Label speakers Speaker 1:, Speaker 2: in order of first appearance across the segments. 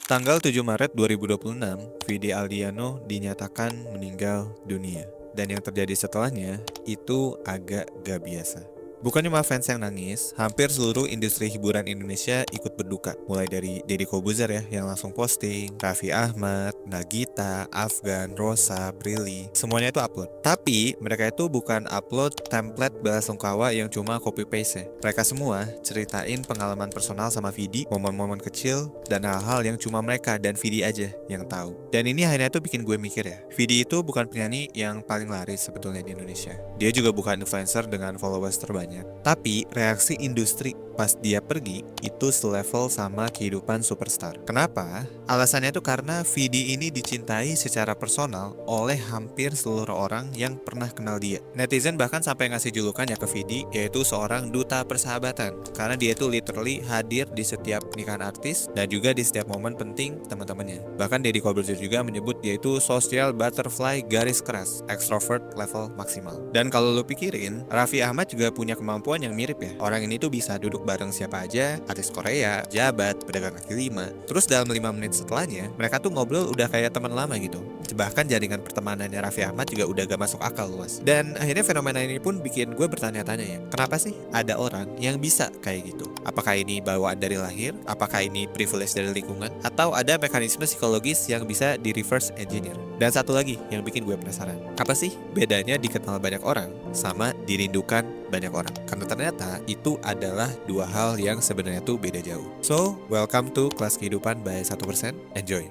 Speaker 1: Tanggal 7 Maret 2026, Vidi Aldiano dinyatakan meninggal dunia. Dan yang terjadi setelahnya itu agak gak biasa. Bukan cuma fans yang nangis, hampir seluruh industri hiburan Indonesia ikut berduka. Mulai dari Deddy Kobuzer ya, yang langsung posting, Raffi Ahmad, Nagita, Afgan, Rosa, Prilly, semuanya itu upload. Tapi mereka itu bukan upload template belasungkawa yang cuma copy paste ya. Mereka semua ceritain pengalaman personal sama Vidi, momen-momen kecil, dan hal-hal yang cuma mereka dan Vidi aja yang tahu. Dan ini akhirnya tuh bikin gue mikir ya, Vidi itu bukan penyanyi yang paling laris sebetulnya di Indonesia. Dia juga bukan influencer dengan followers terbanyak. Tapi reaksi industri pas dia pergi itu selevel sama kehidupan superstar. Kenapa? Alasannya itu karena Vidi ini dicintai secara personal oleh hampir seluruh orang yang pernah kenal dia. Netizen bahkan sampai ngasih julukan ya ke Vidi, yaitu seorang duta persahabatan. Karena dia itu literally hadir di setiap nikahan artis dan juga di setiap momen penting teman-temannya. Bahkan Deddy Corbuzier juga menyebut dia itu social butterfly garis keras, extrovert level maksimal. Dan kalau lu pikirin, Raffi Ahmad juga punya kemampuan yang mirip ya. Orang ini tuh bisa duduk bareng siapa aja, artis Korea, jabat, pedagang kaki lima. Terus dalam 5 menit setelahnya, mereka tuh ngobrol udah kayak teman lama gitu. Bahkan jaringan pertemanannya Raffi Ahmad juga udah gak masuk akal luas. Dan akhirnya fenomena ini pun bikin gue bertanya-tanya ya, kenapa sih ada orang yang bisa kayak gitu? Apakah ini bawaan dari lahir? Apakah ini privilege dari lingkungan? Atau ada mekanisme psikologis yang bisa di reverse engineer? Dan satu lagi yang bikin gue penasaran, apa sih bedanya dikenal banyak orang sama dirindukan banyak orang? Karena ternyata itu adalah dua hal yang sebenarnya tuh beda jauh. So, welcome to Kelas Kehidupan by 1%. Enjoy!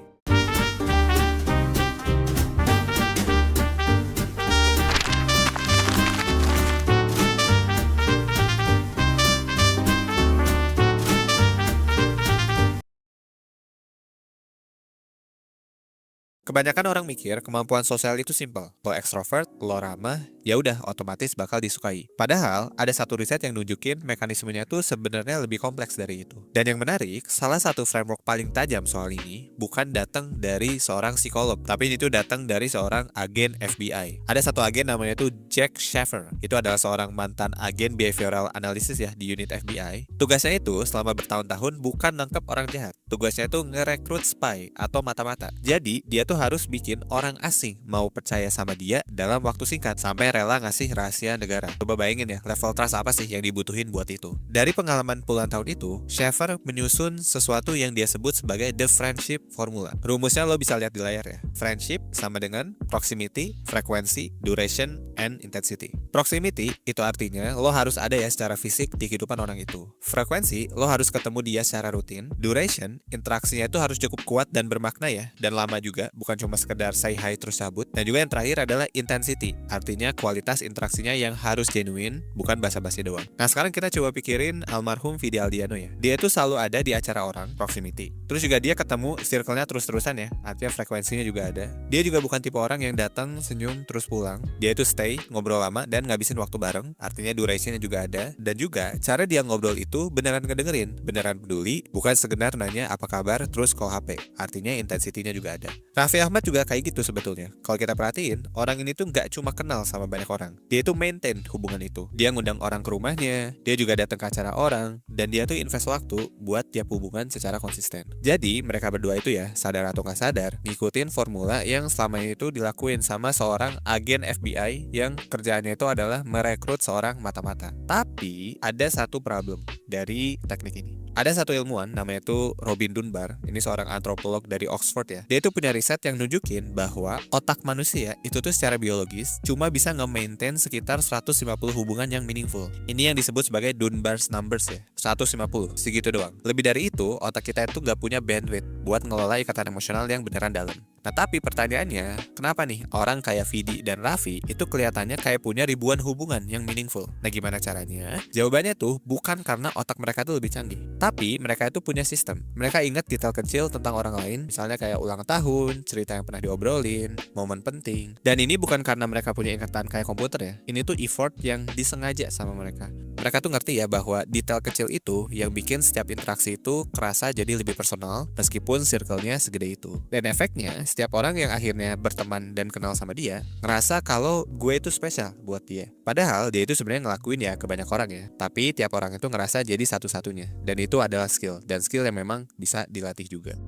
Speaker 1: Kebanyakan orang mikir kemampuan sosial itu simpel. Lo ekstrovert, lo ramah, ya udah otomatis bakal disukai. Padahal ada satu riset yang nunjukin mekanismenya tuh sebenarnya lebih kompleks dari itu. Dan yang menarik, salah satu framework paling tajam soal ini bukan datang dari seorang psikolog, tapi itu datang dari seorang agen FBI. Ada satu agen namanya tuh Jack Shaffer. Itu adalah seorang mantan agen behavioral analysis ya di unit FBI. Tugasnya itu selama bertahun-tahun bukan nangkep orang jahat. Tugasnya itu ngerekrut spy atau mata-mata. Jadi dia tuh harus bikin orang asing mau percaya sama dia dalam waktu singkat sampai rela ngasih rahasia negara. Coba bayangin ya, level trust apa sih yang dibutuhin buat itu. Dari pengalaman puluhan tahun itu, Shaffer menyusun sesuatu yang dia sebut sebagai The Friendship Formula. Rumusnya lo bisa lihat di layar ya. Friendship sama dengan proximity, frekuensi, duration, and intensity. Proximity itu artinya lo harus ada ya secara fisik di kehidupan orang itu. Frekuensi, lo harus ketemu dia secara rutin. Duration, interaksinya itu harus cukup kuat dan bermakna ya, dan lama juga, bukan cuma sekedar say hi terus cabut. Dan juga yang terakhir adalah intensity, artinya kualitas interaksinya yang harus genuine, bukan basa-basi doang. Nah sekarang kita coba pikirin almarhum Vidi Aldiano ya. Dia itu selalu ada di acara orang, proximity. Terus juga dia ketemu circle-nya terus-terusan ya, artinya frekuensinya juga ada. Dia juga bukan tipe orang yang datang, senyum, terus pulang. Dia itu stay, ngobrol lama, dan ngabisin waktu bareng, artinya durationnya juga ada. Dan juga cara dia ngobrol itu beneran ngedengerin, beneran peduli, bukan sekedar nanya apa kabar terus call HP, artinya intensitinya juga ada. Raffi Ahmad juga kayak gitu sebetulnya. Kalau kita perhatiin, orang ini tuh nggak cuma kenal sama banyak orang, dia itu maintain hubungan itu. Dia ngundang orang ke rumahnya, dia juga datang ke acara orang, dan dia tuh invest waktu buat tiap hubungan secara konsisten. Jadi mereka berdua itu ya, sadar atau nggak sadar, ngikutin formula yang selama itu dilakuin sama seorang agen FBI yang kerjaannya itu adalah merekrut seorang mata-mata. Tapi ada satu problem dari teknik ini. Ada satu ilmuwan namanya itu Robin Dunbar. Ini seorang antropolog dari Oxford ya. Dia itu punya riset yang nunjukin bahwa otak manusia itu tuh secara biologis cuma bisa nge-maintain sekitar 150 hubungan yang meaningful. Ini yang disebut sebagai Dunbar's numbers ya. 150, segitu doang. Lebih dari itu, otak kita itu gak punya bandwidth buat ngelola ikatan emosional yang beneran dalam. Nah tapi pertanyaannya, kenapa nih orang kayak Vidi dan Raffi itu kelihatannya kayak punya ribuan hubungan yang meaningful? Nah gimana caranya? Jawabannya tuh bukan karena otak mereka tuh lebih canggih, tapi mereka itu punya sistem. Mereka ingat detail kecil tentang orang lain, misalnya kayak ulang tahun, cerita yang pernah diobrolin, momen penting. Dan ini bukan karena mereka punya ingatan kayak komputer ya. Ini tuh effort yang disengaja sama mereka. Mereka tuh ngerti ya bahwa detail kecil itu yang bikin setiap interaksi itu kerasa jadi lebih personal meskipun circle-nya segede itu. Dan efeknya, setiap orang yang akhirnya berteman dan kenal sama dia ngerasa kalau gue itu spesial buat dia. Padahal dia itu sebenarnya ngelakuin ya ke banyak orang ya. Tapi tiap orang itu ngerasa jadi satu-satunya. Dan itu adalah skill. Dan skill yang memang bisa dilatih juga.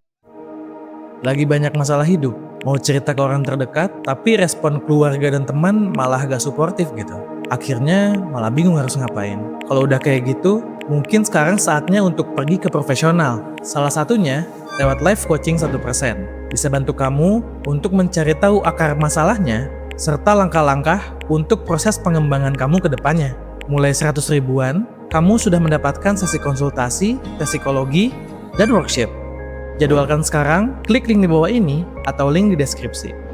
Speaker 2: Lagi banyak masalah hidup, mau cerita ke orang terdekat, tapi respon keluarga dan teman malah gak suportif gitu. Akhirnya malah bingung harus ngapain. Kalau udah kayak gitu, mungkin sekarang saatnya untuk pergi ke profesional. Salah satunya lewat live coaching 1%. Bisa bantu kamu untuk mencari tahu akar masalahnya, serta langkah-langkah untuk proses pengembangan kamu ke depannya. Mulai 100 ribuan, kamu sudah mendapatkan sesi konsultasi, tes psikologi, dan workshop. Jadwalkan sekarang, klik link di bawah ini atau link di deskripsi.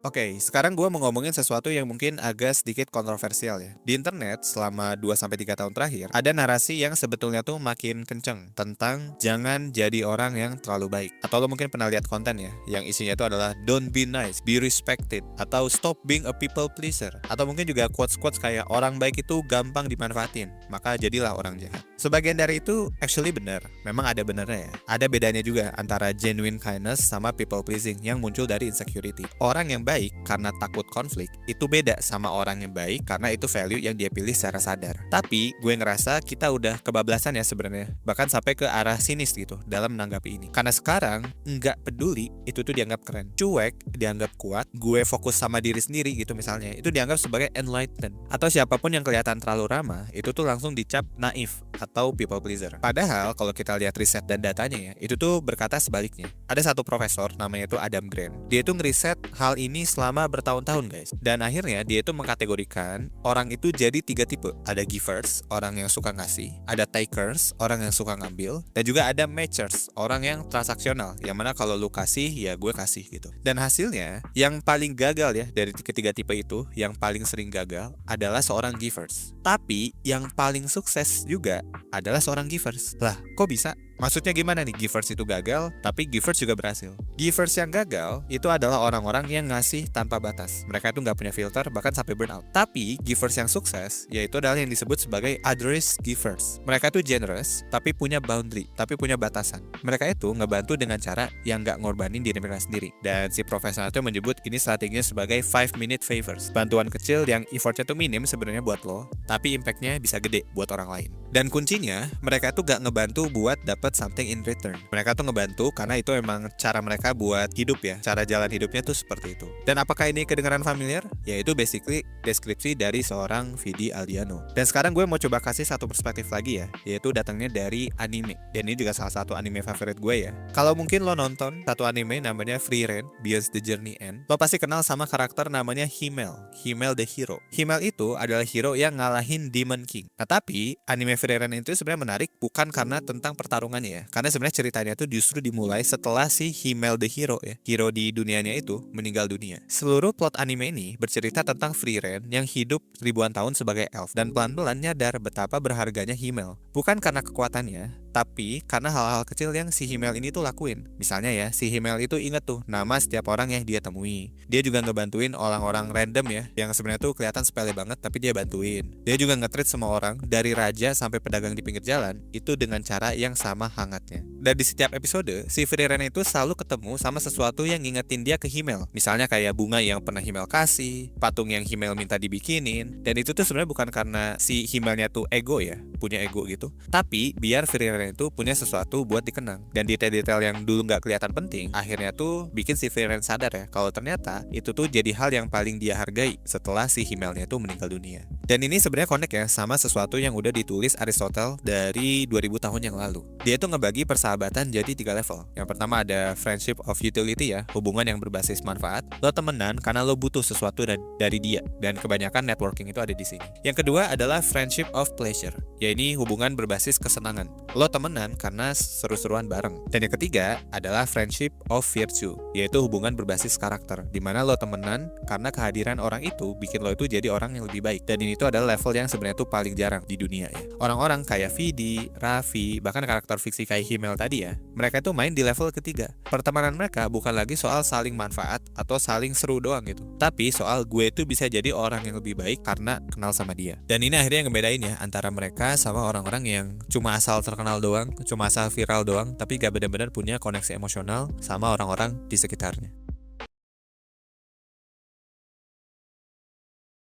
Speaker 1: Oke, sekarang gue mau ngomongin sesuatu yang mungkin agak sedikit kontroversial ya. Di internet selama 2-3 tahun terakhir, ada narasi yang sebetulnya tuh makin kenceng tentang jangan jadi orang yang terlalu baik. Atau lo mungkin pernah lihat konten ya, yang isinya itu adalah don't be nice, be respected, atau stop being a people pleaser. Atau mungkin juga quotes-quotes kayak orang baik itu gampang dimanfaatin, maka jadilah orang jahat. Sebagian dari itu actually benar, memang ada benernya ya. Ada bedanya juga antara genuine kindness sama people pleasing yang muncul dari insecurity. Orang yang baik karena takut konflik itu beda sama orang yang baik karena itu value yang dia pilih secara sadar. Tapi gue ngerasa kita udah kebablasan ya sebenarnya, bahkan sampai ke arah sinis gitu dalam menanggapi ini. Karena sekarang nggak peduli itu tuh dianggap keren, cuek dianggap kuat, gue fokus sama diri sendiri gitu misalnya, itu dianggap sebagai enlightened. Atau siapapun yang kelihatan terlalu ramah itu tuh langsung dicap naif atau people pleaser. Padahal kalau kita lihat riset dan datanya ya, itu tuh berkata sebaliknya. Ada satu profesor namanya itu Adam Grant. Dia tuh ngeriset hal ini selama bertahun-tahun guys. Dan akhirnya dia itu mengkategorikan orang itu jadi 3 tipe. Ada givers, orang yang suka ngasih. Ada takers, orang yang suka ngambil. Dan juga ada matchers, orang yang transaksional. Yang mana kalau lu kasih, ya gue kasih gitu. Dan hasilnya, yang paling gagal ya dari ketiga tipe itu, yang paling sering gagal adalah seorang givers. Tapi yang paling sukses juga adalah seorang givers. Lah, kok bisa? Maksudnya gimana nih givers itu gagal, tapi givers juga berhasil? Givers yang gagal itu adalah orang-orang yang ngasih tanpa batas. Mereka itu nggak punya filter, bahkan sampai burnout. Tapi givers yang sukses, yaitu adalah yang disebut sebagai altruist givers. Mereka itu generous, tapi punya boundary, tapi punya batasan. Mereka itu ngebantu dengan cara yang nggak ngorbanin diri mereka sendiri. Dan si profesor itu menyebut ini strateginya sebagai 5-minute favors. Bantuan kecil yang effortnya tuh minim sebenarnya buat lo, tapi impactnya bisa gede buat orang lain. Dan kuncinya, mereka tuh gak ngebantu buat dapat something in return. Mereka tuh ngebantu karena itu emang cara mereka buat hidup ya. Cara jalan hidupnya tuh seperti itu. Dan apakah ini kedengaran familiar? Yaitu basically deskripsi dari seorang Vidi Aldiano. Dan sekarang gue mau coba kasih satu perspektif lagi ya, yaitu datangnya dari anime. Dan ini juga salah satu anime favorit gue ya. Kalau mungkin lo nonton satu anime namanya Frieren, Beyond the Journey End, lo pasti kenal sama karakter namanya Himmel. Himmel the hero. Himmel itu adalah hero yang ngalahin Demon King. Nah tapi anime Frieren itu sebenarnya menarik bukan karena tentang pertarungannya ya. Karena sebenarnya ceritanya itu justru dimulai setelah si Himmel the hero ya. Hero di dunianya itu meninggal dunia. Seluruh plot anime ini bercerita tentang Frieren yang hidup ribuan tahun sebagai elf dan pelan-pelan nyadar betapa berharganya Himmel. Bukan karena kekuatannya, tapi karena hal-hal kecil yang si Himmel ini tuh lakuin. Misalnya ya, si Himmel itu inget tuh nama setiap orang yang dia temui. Dia juga ngebantuin orang-orang random ya, yang sebenarnya tuh kelihatan sepele banget tapi dia bantuin. Dia juga nge-treat semua orang dari raja sampai pedagang di pinggir jalan itu dengan cara yang sama hangatnya. Dan di setiap episode, si Frieren itu selalu ketemu sama sesuatu yang ngingetin dia ke Himmel. Misalnya kayak bunga yang pernah Himmel kasih, patung yang Himmel minta dibikinin. Dan itu tuh sebenarnya bukan karena si Himmelnya tuh ego ya, punya ego gitu. Tapi biar Frieren itu punya sesuatu buat dikenang. Dan detail-detail yang dulu nggak kelihatan penting, akhirnya tuh bikin si Frieren sadar ya, kalau ternyata itu tuh jadi hal yang paling dia hargai setelah si Himmelnya tuh meninggal dunia. Dan ini sebenarnya connect ya sama sesuatu yang udah ditulis Aristotle dari 2000 tahun yang lalu. Dia tuh ngebagi persahabatan jadi 3 level. Yang pertama ada friendship of utility ya, hubungan yang berbasis manfaat. Lo temenan karena lo butuh sesuatu dari dia. Dan kebanyakan networking itu ada di sini. Yang kedua adalah friendship of pleasure, ya ini hubungan berbasis kesenangan. Lo temenan karena seru-seruan bareng. Dan yang ketiga adalah friendship of virtue, yaitu hubungan berbasis karakter, dimana lo temenan karena kehadiran orang itu bikin lo itu jadi orang yang lebih baik. Dan ini tuh adalah level yang sebenarnya tuh paling jarang di dunia ya. Orang-orang kayak Vidi, Raffi, bahkan karakter fiksi kayak Himmel tadi ya, mereka itu main di level ketiga. Pertemanan mereka bukan lagi soal saling manfaat atau saling seru doang gitu, tapi soal gue tuh bisa jadi orang yang lebih baik karena kenal sama dia. Dan ini akhirnya yang ngebedain ya antara mereka sama orang-orang yang cuma asal terkenal doang, cuma asal viral doang, tapi gak benar-benar punya koneksi emosional sama orang-orang di sekitarnya.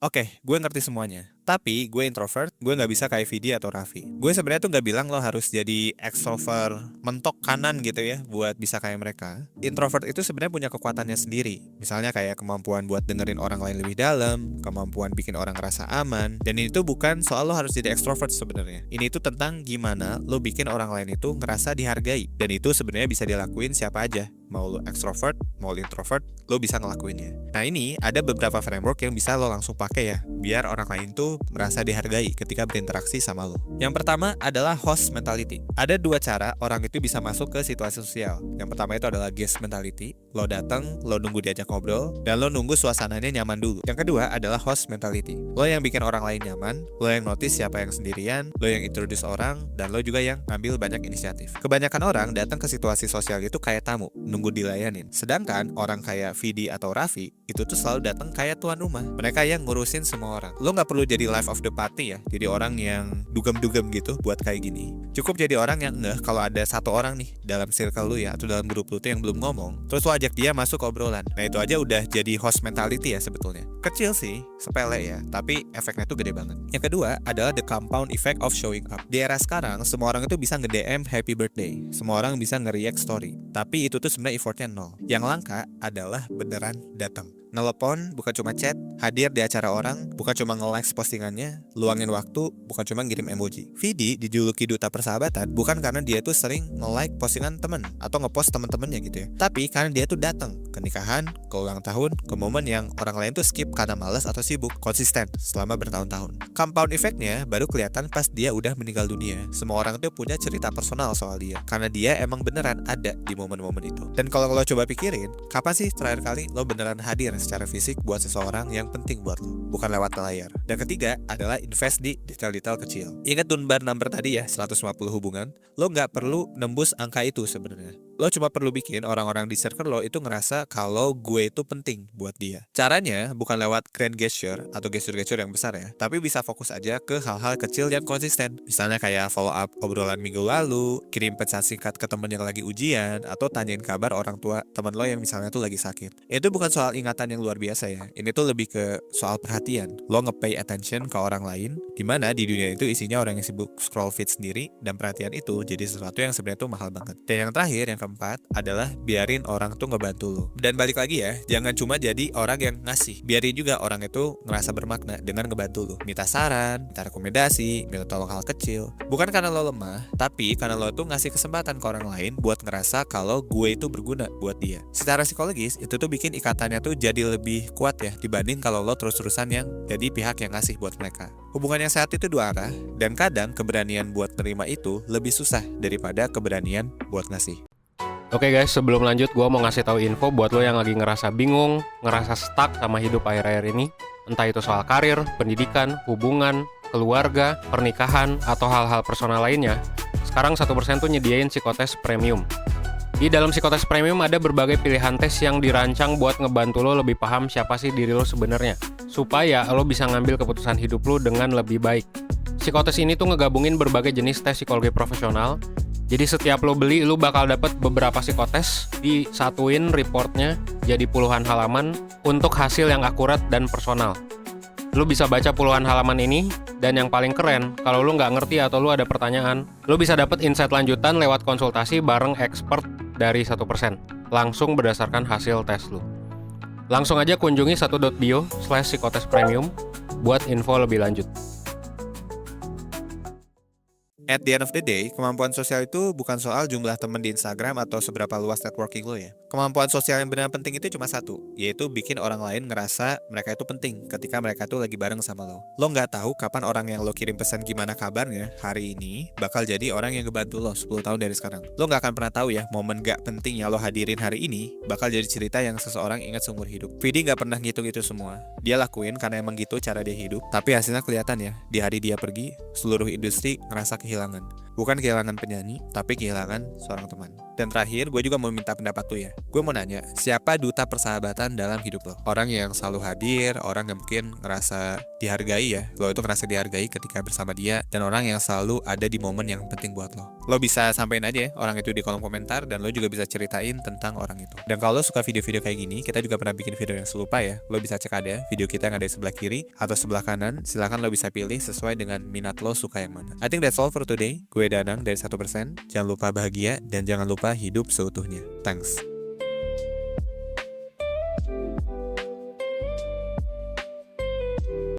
Speaker 1: Oke, gue ngerti semuanya. Tapi gue introvert, gue nggak bisa kayak Vidi atau Raffi. Gue sebenarnya tuh nggak bilang lo harus jadi extrovert mentok kanan gitu ya buat bisa kayak mereka. Introvert itu sebenarnya punya kekuatannya sendiri. Misalnya kayak kemampuan buat dengerin orang lain lebih dalam, kemampuan bikin orang ngerasa aman. Dan ini tuh bukan soal lo harus jadi extrovert sebenarnya. Ini tuh tentang gimana lo bikin orang lain itu ngerasa dihargai. Dan itu sebenarnya bisa dilakuin siapa aja. Mau lo extrovert, mau lo introvert, lo bisa ngelakuinnya. Nah ini ada beberapa framework yang bisa lo langsung pakai ya, biar orang lain tuh merasa dihargai ketika berinteraksi sama lo. Yang pertama adalah host mentality. Ada dua cara orang itu bisa masuk ke situasi sosial. Yang pertama itu adalah guest mentality. Lo datang, lo nunggu diajak ngobrol, dan lo nunggu suasananya nyaman dulu. Yang kedua adalah host mentality. Lo yang bikin orang lain nyaman, lo yang notice siapa yang sendirian, lo yang introduce orang, dan lo juga yang ngambil banyak inisiatif. Kebanyakan orang datang ke situasi sosial itu kayak tamu, nunggu dilayanin. Sedangkan orang kayak Vidi atau Raffi itu tuh selalu datang kayak tuan rumah. Mereka yang ngurusin semua orang. Lo nggak perlu jadi life of the party ya, jadi orang yang dugem-dugem gitu buat kayak gini. Cukup jadi orang yang kalau ada satu orang nih dalam circle lu ya atau dalam grup lu tuh yang belum ngomong, terus lo ajak dia masuk obrolan. Nah itu aja udah jadi host mentality ya sebetulnya. Kecil sih, sepele ya, tapi efeknya tuh gede banget. Yang kedua adalah the compound effect of showing up. Di era sekarang semua orang itu bisa nge-DM happy birthday, semua orang bisa nge-react story, tapi itu tuh sebenarnya effortnya nol. Yang langka adalah beneran datang. Nelpon bukan cuma chat, hadir di acara orang bukan cuma nge-like postingannya, luangin waktu bukan cuma ngirim emoji. Vidi dijuluki duta persahabatan bukan karena dia tuh sering nge-like postingan temen atau nge-post temen-temennya gitu ya, tapi karena dia tuh datang ke nikahan, ke ulang tahun, ke momen yang orang lain tuh skip karena malas atau sibuk, konsisten selama bertahun-tahun. Compound effect-nya baru kelihatan pas dia udah meninggal dunia. Semua orang tuh punya cerita personal soal dia karena dia emang beneran ada di momen-momen itu. Dan kalau lo coba pikirin, kapan sih terakhir kali lo beneran hadir secara fisik buat seseorang yang penting buat lo, bukan lewat layar. Dan ketiga adalah invest di detail-detail kecil. Ingat Dunbar number tadi ya, 150 hubungan. Lo nggak perlu nembus angka itu sebenarnya. Lo cuma perlu bikin orang-orang di circle lo itu ngerasa kalau gue itu penting buat dia. Caranya bukan lewat grand gesture atau gesture-gesture yang besar ya, tapi bisa fokus aja ke hal-hal kecil yang konsisten. Misalnya kayak follow up obrolan minggu lalu, kirim pesan singkat ke temen yang lagi ujian, atau tanyain kabar orang tua temen lo yang misalnya tuh lagi sakit. Itu bukan soal ingatan yang luar biasa ya, ini tuh lebih ke soal perhatian. Lo nge-pay attention ke orang lain, dimana di dunia itu isinya orang yang sibuk scroll feed sendiri, dan perhatian itu jadi sesuatu yang sebenarnya tuh mahal banget. Dan yang terakhir, yang keempat adalah biarin orang tuh ngebantu lo. Dan balik lagi ya, jangan cuma jadi orang yang ngasih, biarin juga orang itu ngerasa bermakna dengan ngebantu lo. Minta saran, minta rekomendasi, minta tolong hal kecil. Bukan karena lo lemah, tapi karena lo tuh ngasih kesempatan ke orang lain buat ngerasa kalau gue itu berguna buat dia. Secara psikologis, itu tuh bikin ikatannya tuh jadi lebih kuat ya, dibanding kalau lo terus-terusan yang jadi pihak yang ngasih buat mereka. Hubungan yang sehat itu dua arah, dan kadang keberanian buat terima itu lebih susah daripada keberanian buat ngasih.
Speaker 3: Oke guys, sebelum lanjut gue mau ngasih tahu info buat lo yang lagi ngerasa bingung, ngerasa stuck sama hidup akhir-akhir ini. Entah itu soal karir, pendidikan, hubungan, keluarga, pernikahan, atau hal-hal personal lainnya. Sekarang 1% tuh nyediain psikotes premium. Di dalam psikotes premium ada berbagai pilihan tes yang dirancang buat ngebantu lo lebih paham siapa sih diri lo sebenarnya, supaya lo bisa ngambil keputusan hidup lo dengan lebih baik. Psikotes ini tuh ngegabungin berbagai jenis tes psikologi profesional. Jadi setiap lo beli, lo bakal dapet beberapa psikotes, disatuin reportnya jadi puluhan halaman untuk hasil yang akurat dan personal. Lo bisa baca puluhan halaman ini, dan yang paling keren, kalau lo nggak ngerti atau lo ada pertanyaan, lo bisa dapet insight lanjutan lewat konsultasi bareng expert dari 1%, langsung berdasarkan hasil tes lo. Langsung aja kunjungi 1.bio/psikotes premium buat info lebih lanjut.
Speaker 1: At the end of the day, kemampuan sosial itu bukan soal jumlah temen di Instagram atau seberapa luas networking lo ya. Kemampuan sosial yang benar penting itu cuma satu, yaitu bikin orang lain ngerasa mereka itu penting ketika mereka tuh lagi bareng sama lo. Lo nggak tahu kapan orang yang lo kirim pesan gimana kabarnya hari ini bakal jadi orang yang ngebantu lo 10 tahun dari sekarang. Lo nggak akan pernah tahu ya, momen gak penting yang lo hadirin hari ini bakal jadi cerita yang seseorang ingat seumur hidup. Vidi nggak pernah ngitung itu semua. Dia lakuin karena emang gitu cara dia hidup, tapi hasilnya kelihatan ya. Di hari dia pergi, seluruh industri ngerasa kehilangan. Bukan kehilangan penyanyi, tapi kehilangan seorang teman. Dan terakhir, gue juga mau minta pendapat lo ya. Gue mau nanya, siapa duta persahabatan dalam hidup lo? Orang yang selalu hadir, orang yang mungkin ngerasa dihargai ya. Lo itu ngerasa dihargai ketika bersama dia, dan orang yang selalu ada di momen yang penting buat lo. Lo bisa sampein aja ya orang itu di kolom komentar, dan lo juga bisa ceritain tentang orang itu. Dan kalau lo suka video-video kayak gini, kita juga pernah bikin video yang serupa ya. Lo bisa cek ada video kita yang ada di sebelah kiri atau sebelah kanan. Silahkan lo bisa pilih sesuai dengan minat lo suka yang mana. I think that's all for today. Gue Danang dari 1%. Jangan lupa bahagia dan jangan lupa hidup seutuhnya. Thanks.